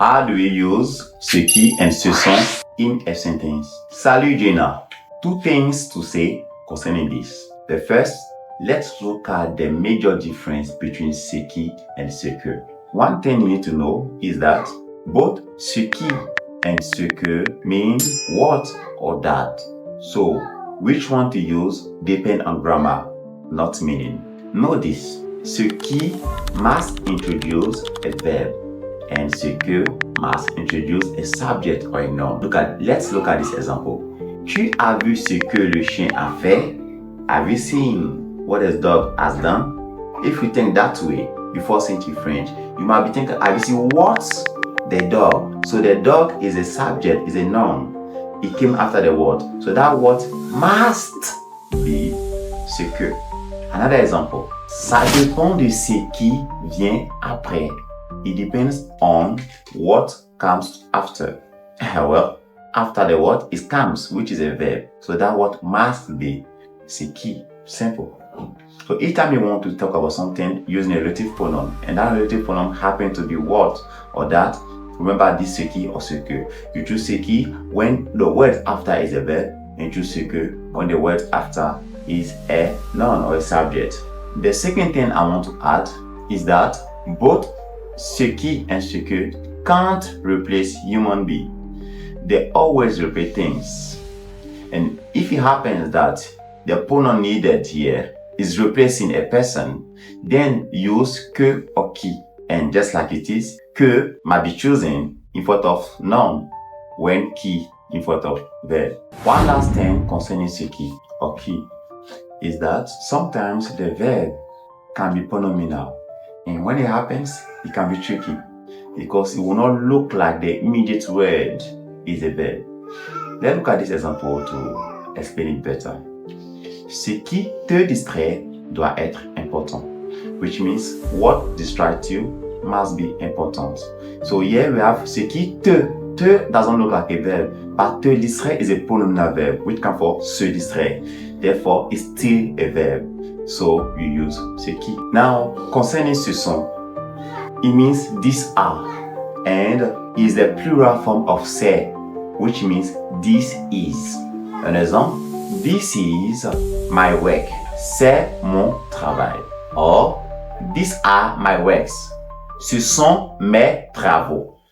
How do we use ce qui and ce sont in a sentence? Salut Jenna. Two things to say concerning this. The first, let's look at the major difference between ce qui and ce que. One thing you need to know is that both ce qui and ce que mean what or that. So, which one to use depends on grammar, not meaning. Know this. Ce qui must introduce a verb and ce que must introduce a subject or a noun. Let's look at this example. Tu as vu ce que le chien a fait? Have you seen what the dog has done? If you think that way before saying it in French, you might be thinking, have you seen what? The dog. So the dog is a subject, is a noun. It came after the word. So that word must be ce que. Another example. Ça dépend de ce qui vient après. It depends on what comes after. Well, after the word is comes, which is a verb. So that word must be ce qui. Simple. So each time you want to talk about something using a relative pronoun, and that relative pronoun happen to be what or that, remember this ce qui or ce que. You choose ce qui when the word after is a verb, and choose ce que when the word after is a noun or a subject. The second thing I want to add is that both ce qui and ce que can't replace human being. They always repeat things. And if it happens that the pronoun needed here is replacing a person, then use que or qui. And just like it is, que might be chosen in front of noun when qui in front of verb. One last thing concerning ce qui or qui is that sometimes the verb can be pronominal. And when it happens, it can be tricky because it will not look like the immediate word is a verb. Let's look at this example to explain it better. Ce qui te distrait doit être important, which means what distracts you must be important. So here we have ce qui te. Te doesn't look like a verb, but te distrait is a pronominal verb, which comes for se distraire. Therefore, it's still a verb. So you use ce qui. Now, concerning ce sont, it means these are, and is the plural form of c'est, which means this is. An example, this is my work. C'est mon travail. Or, these are my works. Ce sont mes travaux.